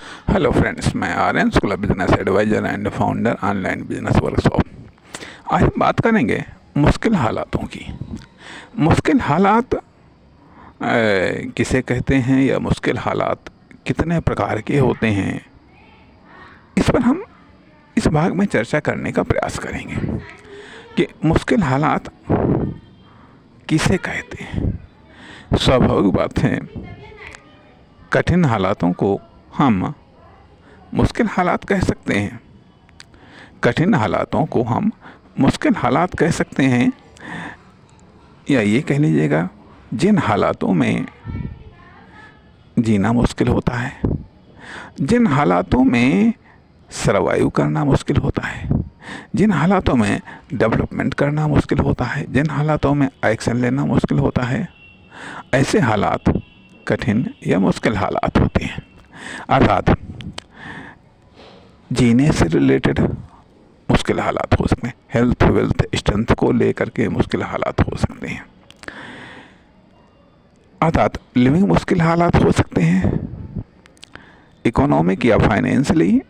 Hello friends, मैं Aryan school of business adviser and founder online business workshop. आज हम बात करेंगे मुश्किल हालातों की। मुश्किल हालात किसे कहते हैं या मुश्किल हालात कितने प्रकार के होते हैं, इस पर हम इस भाग में चर्चा करने का प्रयास करेंगे कि मुश्किल हालात किसे कहते हैं। स्वाभाविक बात है, कठिन हालातों को हम मुश्किल हालात कह सकते हैं। कठिन हालातों को हम मुश्किल हालात कह सकते हैं, या ये कह लीजिएगा जिन हालातों में जीना मुश्किल होता है, जिन हालातों में सर्वाइव करना मुश्किल होता है, जिन हालातों में डेवलपमेंट करना मुश्किल होता है, जिन हालातों में एक्शन लेना मुश्किल होता है, ऐसे हालात कठिन या मुश्किल हालात होते हैं। अर्थात जीने से रिलेटेड मुश्किल हालात हो सकते हैं, हेल्थ वेल्थ स्ट्रेंथ को लेकर के मुश्किल हालात हो सकते हैं। अर्थात लिविंग मुश्किल हालात हो सकते हैं, इकोनॉमिक या फाइनेंशियली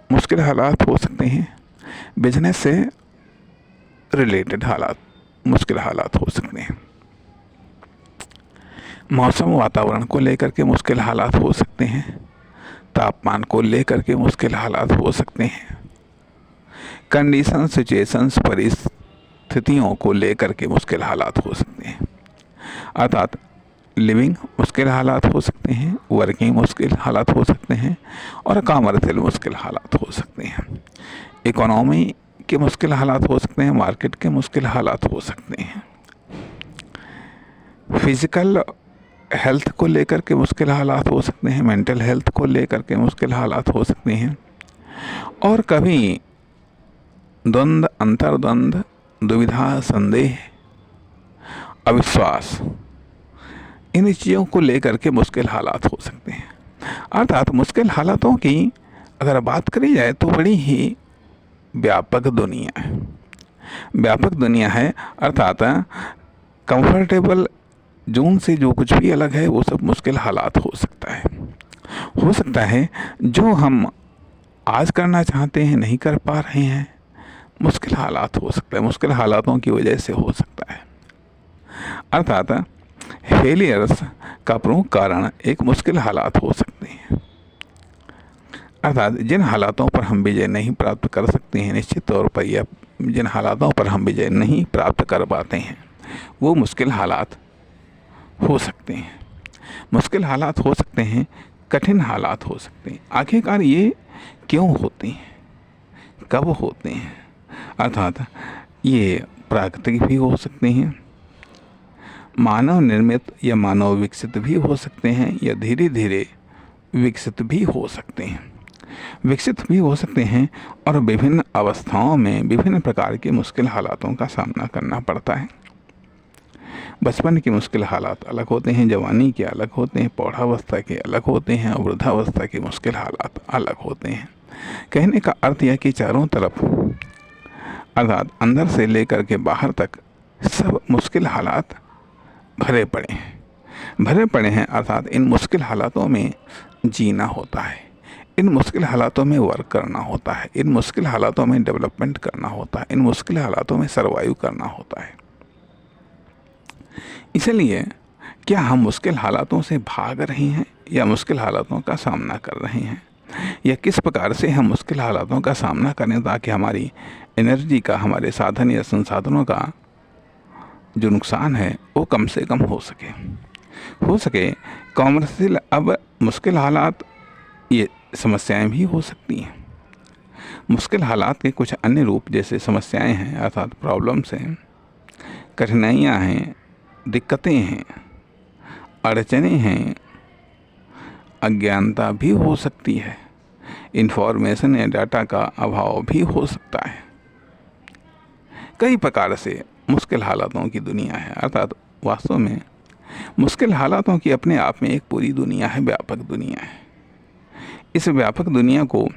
मुश्किल हालात हो सकते हैं, बिजनेस से रिलेटेड हालात मुश्किल हालात हो सकते हैं, मौसम वातावरण को लेकर के मुश्किल हालात हो सकते हैं, तापमान को लेकर के मुश्किल हालात हो सकते हैं, कंडीशन सिचुएशंस परिस्थितियों को लेकर के मुश्किल हालात हो सकते हैं। अर्थात लिविंग मुश्किल हालात हो सकते हैं, वर्किंग मुश्किल हालात हो सकते हैं, और कॉमर्शियल मुश्किल हालात हो सकते हैं। इकोनॉमी के मुश्किल हालात हो सकते हैं, मार्केट के मुश्किल हालात हो सकते हैं, फिजिकल हेल्थ को लेकर के मुश्किल हालात हो सकते हैं, मेंटल हेल्थ को लेकर के मुश्किल हालात हो सकते हैं, और कभी द्वंद्व, अंतर्द्वंद, दुविधा, संदेह, अविश्वास, इन चीज़ों को लेकर के मुश्किल हालात हो सकते हैं। अर्थात मुश्किल हालातों की अगर बात करी जाए तो बड़ी ही व्यापक दुनिया है, व्यापक दुनिया है। अर्थात कंफर्टेबल जोन से जो कुछ भी अलग है वो सब मुश्किल हालात हो सकता है। हो सकता है जो हम आज करना चाहते हैं नहीं कर पा रहे हैं, मुश्किल हालात हो सकता है, मुश्किल हालातों की वजह से हो सकता है। अर्थात फेलियर्स का प्रमुख कारण एक मुश्किल हालात हो सकते हैं। अर्थात जिन हालातों पर हम विजय नहीं प्राप्त कर सकते हैं, निश्चित तौर पर, या जिन हालातों पर हम विजय नहीं प्राप्त कर पाते हैं, वो मुश्किल हालात हो सकते हैं। मुश्किल हालात हो सकते हैं, कठिन हालात हो सकते हैं। आखिरकार ये क्यों होते हैं, कब होते हैं? अर्थात ये प्राकृतिक भी हो सकते हैं, मानव निर्मित या मानव विकसित भी हो सकते हैं, या धीरे धीरे विकसित भी हो सकते हैं। विकसित भी हो सकते हैं, और विभिन्न अवस्थाओं में विभिन्न प्रकार के मुश्किल हालातों का सामना करना पड़ता है। बचपन के मुश्किल हालात अलग होते हैं, जवानी के अलग होते हैं, प्रौढ़ावस्था के अलग होते हैं, और वृद्धावस्था के मुश्किल हालात अलग होते हैं। कहने का अर्थ यह कि चारों तरफ, अर्थात अंदर से लेकर के बाहर तक, सब मुश्किल हालात भरे पड़े हैं। अर्थात इन मुश्किल हालातों में जीना होता है, इन मुश्किल हालातों में वर्क करना होता है, इन मुश्किल हालातों में डेवलपमेंट करना होता है, इन मुश्किल हालातों में सर्वाइव करना होता है। इसलिए क्या हम मुश्किल हालातों से भाग रहे हैं या मुश्किल हालातों का सामना कर रहे हैं, या किस प्रकार से हम मुश्किल हालातों का सामना करें ताकि हमारी एनर्जी का, हमारे साधन या संसाधनों का जो नुकसान है वो कम से कम हो सके। कॉमर्शियल, अब मुश्किल हालात, ये समस्याएं भी हो सकती हैं। मुश्किल हालात के कुछ अन्य रूप जैसे समस्याएं हैं, अर्थात प्रॉब्लम्स हैं, कठिनाइयां हैं, दिक्कतें हैं, अड़चनें हैं, अज्ञानता भी हो सकती है, इंफॉर्मेशन या डाटा का अभाव भी हो सकता है। कई प्रकार से मुश्किल हालातों की दुनिया है। अर्थात वास्तव में मुश्किल हालातों की अपने आप में एक पूरी दुनिया है, व्यापक दुनिया है। इस व्यापक दुनिया को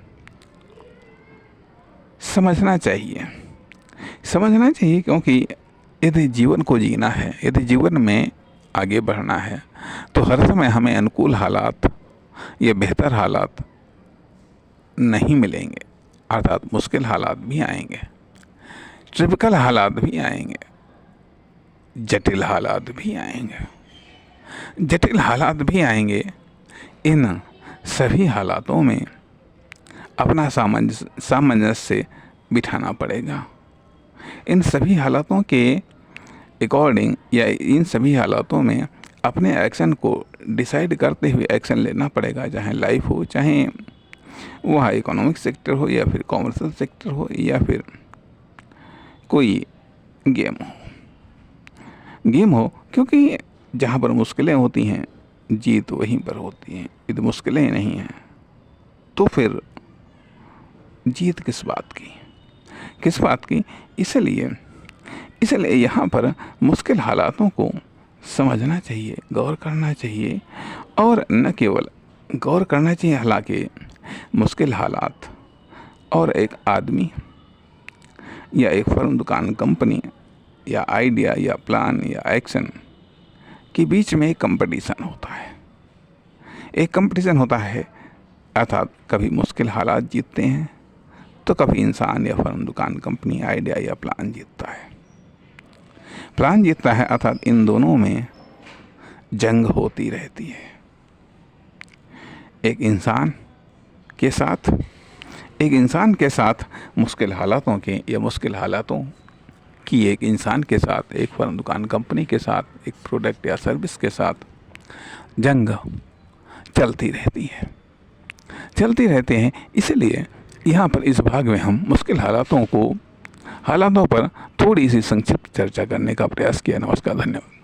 समझना चाहिए, क्योंकि यदि जीवन को जीना है, यदि जीवन में आगे बढ़ना है, तो हर समय हमें अनुकूल हालात या बेहतर हालात नहीं मिलेंगे, अर्थात मुश्किल हालात भी आएंगे, ट्रिपिकल हालात भी आएंगे, जटिल हालात भी आएंगे। जटिल हालात भी आएंगे। इन सभी हालातों में अपना सामंजस्य बिठाना पड़ेगा। इन सभी हालातों के अकॉर्डिंग या इन सभी हालातों में अपने एक्शन को डिसाइड करते हुए एक्शन लेना पड़ेगा, चाहे लाइफ हो, चाहे वह इकोनॉमिक सेक्टर हो या फिर कॉमर्शियल सेक्टर हो या फिर कोई गेम हो। क्योंकि जहाँ पर मुश्किलें होती हैं जीत वहीं पर होती है। यदि मुश्किलें नहीं हैं तो फिर जीत किस बात की। इसलिए यहाँ पर मुश्किल हालातों को समझना चाहिए, गौर करना चाहिए, और न केवल गौर करना चाहिए, हालांकि मुश्किल हालात और एक आदमी या एक फर्म, दुकान, कंपनी या आइडिया या प्लान या एक्शन के बीच में एक कंपटीशन होता है। अर्थात कभी मुश्किल हालात जीतते हैं तो कभी इंसान या फर्म, दुकान, कंपनी, आइडिया या प्लान जीतता है। अर्थात इन दोनों में जंग होती रहती है। एक इंसान के साथ मुश्किल हालातों के या मुश्किल हालातों की एक इंसान के साथ, एक फर्म, दुकान, कंपनी के साथ, एक प्रोडक्ट या सर्विस के साथ जंग चलती रहती हैं। इसलिए यहाँ पर इस भाग में हम मुश्किल हालातों पर थोड़ी सी संक्षिप्त चर्चा करने का प्रयास किया। नमस्कार, धन्यवाद।